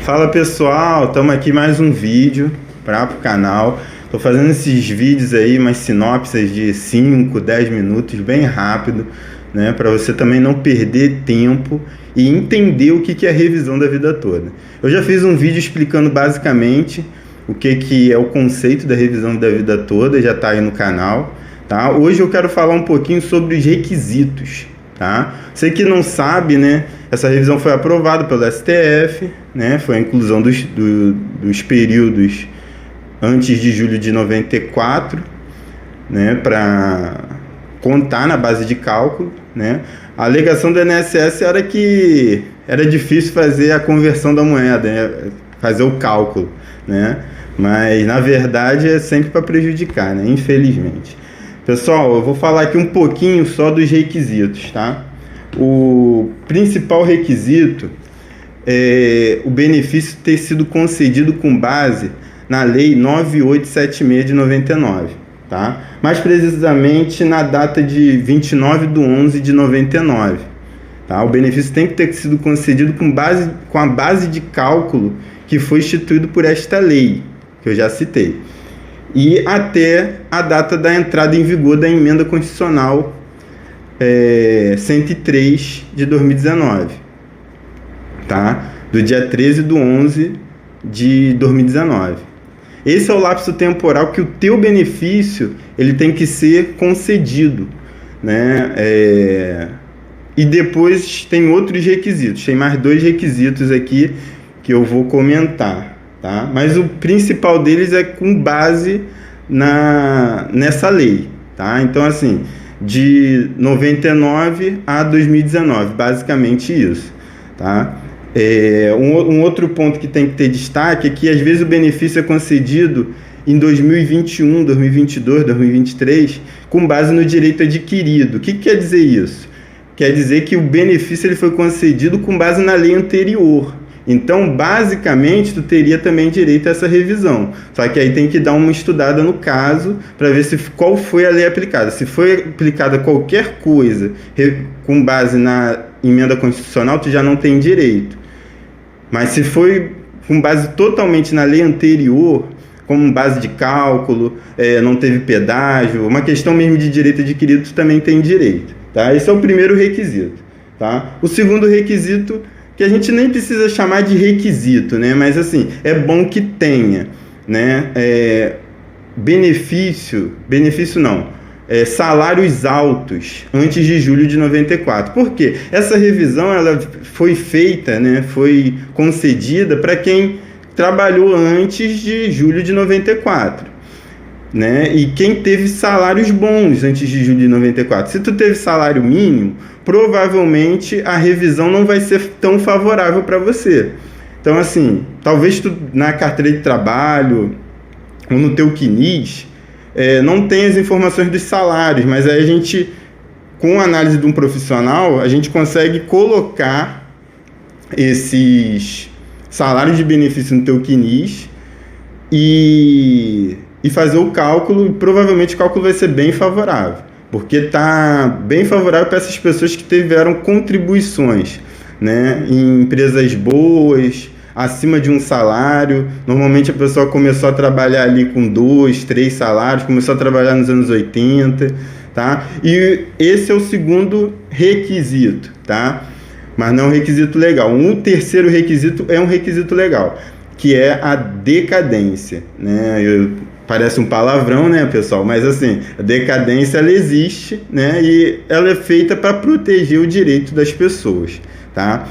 Fala pessoal, estamos aqui mais um vídeo para o canal. Estou fazendo esses vídeos aí, umas sinopses de 5, 10 minutos, bem rápido, né? Para você também não perder tempo e entender o que é a revisão da vida toda. Eu já fiz um vídeo explicando basicamente o que é o conceito da revisão da vida toda, já está aí no canal, tá? Hoje eu quero falar um pouquinho sobre os requisitos. Tá? Você que não sabe, né, essa revisão foi aprovada pelo STF, né, foi a inclusão dos períodos antes de julho de 94, né, para contar na base de cálculo, né. A alegação do INSS era que era difícil fazer a conversão da moeda, né, fazer o cálculo, né, mas na verdade é sempre para prejudicar, né, infelizmente. Pessoal, eu vou falar aqui um pouquinho só dos requisitos, tá? O principal requisito é o benefício ter sido concedido com base na Lei 9876 de 99, tá? Mais precisamente na data de 29/11 de 99, tá? O benefício tem que ter sido concedido com a base de cálculo que foi instituído por esta lei, que eu já citei, e até a data da entrada em vigor da emenda constitucional 103 de 2019, tá? Do dia 13/11 de 2019. Esse é o lapso temporal que o teu benefício ele tem que ser concedido, né? E depois tem outros requisitos, tem mais 2 requisitos aqui que eu vou comentar. Tá? Mas o principal deles é com base nessa lei, tá? Então, assim, de 99 a 2019, basicamente isso, tá? Um outro ponto que tem que ter destaque é que, às vezes, o benefício é concedido em 2021, 2022, 2023, com base no direito adquirido. O que quer dizer isso? Quer dizer que o benefício ele foi concedido com base na lei anterior. Então, basicamente, tu teria também direito a essa revisão. Só que aí tem que dar uma estudada no caso para ver qual foi a lei aplicada. Se foi aplicada qualquer coisa com base na emenda constitucional, tu já não tem direito. Mas se foi com base totalmente na lei anterior, como base de cálculo, não teve pedágio, uma questão mesmo de direito adquirido, tu também tem direito. Tá? Esse é o primeiro requisito. Tá? O segundo requisito, que a gente nem precisa chamar de requisito, né? Mas assim, é bom que tenha, né? Benefício não, salários altos antes de julho de 94. Por quê? Essa revisão ela foi feita, né? Foi concedida para quem trabalhou antes de julho de 94. Né? E quem teve salários bons antes de julho de 94. Se tu teve salário mínimo, provavelmente a revisão não vai ser tão favorável para você. Então, assim, talvez tu na carteira de trabalho ou no teu CNIS não tenha as informações dos salários, mas aí a gente, com a análise de um profissional, a gente consegue colocar esses salários de benefício no teu CNIS e fazer o cálculo, e provavelmente o cálculo vai ser bem favorável, porque está bem favorável para essas pessoas que tiveram contribuições, né, em empresas boas, acima de um salário. Normalmente a pessoa começou a trabalhar ali com 2, 3 salários, começou a trabalhar nos anos 80, tá? E esse é o segundo requisito, tá? Mas não é um requisito legal. Um terceiro requisito é um requisito legal, que é a decadência, né? Parece um palavrão, né, pessoal? Mas assim, a decadência ela existe, né? E ela é feita para proteger o direito das pessoas, tá?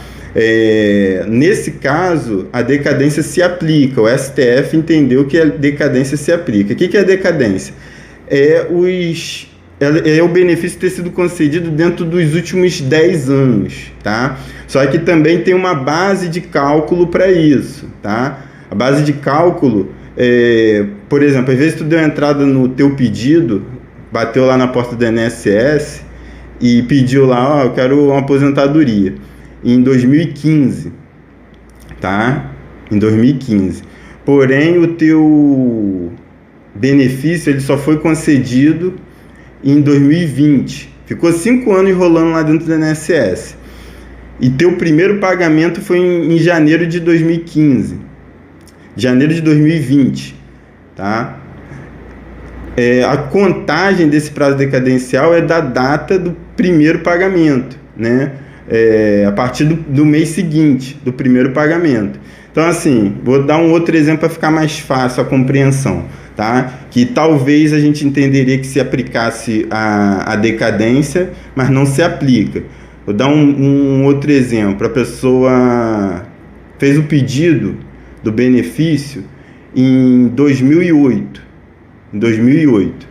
Nesse caso, a decadência se aplica. O STF entendeu que a decadência se aplica. O que é a decadência? É o benefício ter sido concedido dentro dos últimos 10 anos, tá? Só que também tem uma base de cálculo para isso, tá? A base de cálculo, por exemplo, às vezes tu deu entrada no teu pedido, bateu lá na porta do INSS e pediu lá, eu quero uma aposentadoria, em 2015, tá? Em 2015. Porém, o teu benefício ele só foi concedido em 2020. Ficou 5 anos enrolando lá dentro do INSS. e teu primeiro pagamento foi em janeiro de 2015, janeiro de 2020, tá? A contagem desse prazo decadencial é da data do primeiro pagamento, né? A partir do mês seguinte, do primeiro pagamento. Então, assim, vou dar um outro exemplo para ficar mais fácil a compreensão, tá? Que talvez a gente entenderia que se aplicasse a decadência, mas não se aplica. Vou dar um outro exemplo. A pessoa fez o pedido do benefício em 2008. Em 2008,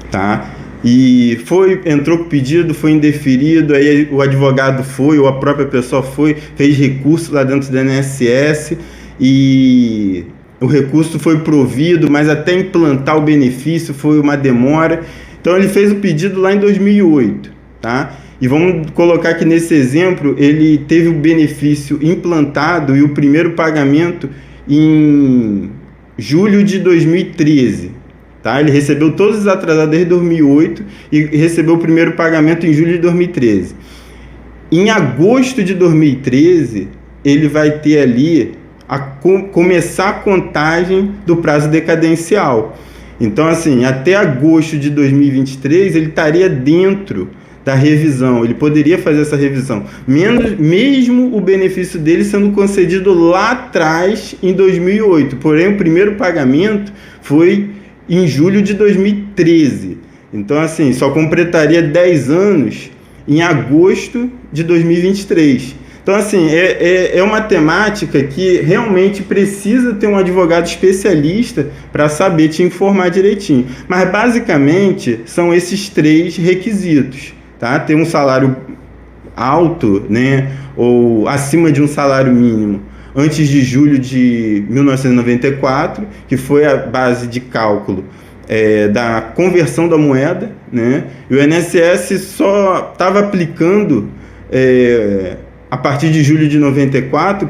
tá? E entrou com o pedido, foi indeferido, aí o advogado foi, ou a própria pessoa foi, fez recurso lá dentro do INSS e o recurso foi provido, mas até implantar o benefício foi uma demora. Então ele fez o pedido lá em 2008, tá? E vamos colocar que nesse exemplo ele teve o benefício implantado e o primeiro pagamento em julho de 2013. Tá? Ele recebeu todos os atrasados desde 2008 e recebeu o primeiro pagamento em julho de 2013. Em agosto de 2013, ele vai ter ali começar a contagem do prazo decadencial. Então, assim, até agosto de 2023, ele estaria dentro da revisão, ele poderia fazer essa revisão, mesmo o benefício dele sendo concedido lá atrás, em 2008. Porém, o primeiro pagamento foi em julho de 2013. Então, assim, só completaria 10 anos em agosto de 2023. Então, assim, é uma temática que realmente precisa ter um advogado especialista para saber te informar direitinho. Mas, basicamente, são esses 3 requisitos, tá? Ter um salário alto, né, ou acima de um salário mínimo, antes de julho de 1994, que foi a base de cálculo da conversão da moeda, né? E o INSS só estava aplicando a partir de julho de 94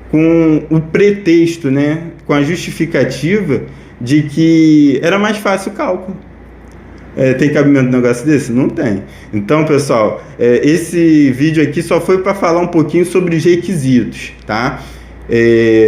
com o pretexto, né? Com a justificativa de que era mais fácil o cálculo. Tem cabimento um negócio desse? Não tem. Então, pessoal, esse vídeo aqui só foi para falar um pouquinho sobre os requisitos, tá?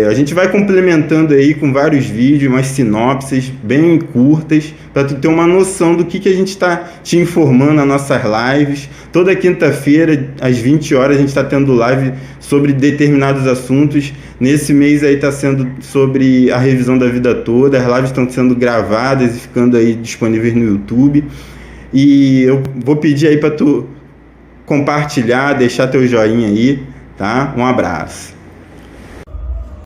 A gente vai complementando aí com vários vídeos, umas sinopses bem curtas, para tu ter uma noção do que a gente está te informando nas nossas lives. Toda quinta-feira, às 20 horas, a gente está tendo live sobre determinados assuntos. Nesse mês aí está sendo sobre a revisão da vida toda. As lives estão sendo gravadas e ficando aí disponíveis no YouTube. E eu vou pedir aí para tu compartilhar, deixar teu joinha aí, tá? Um abraço.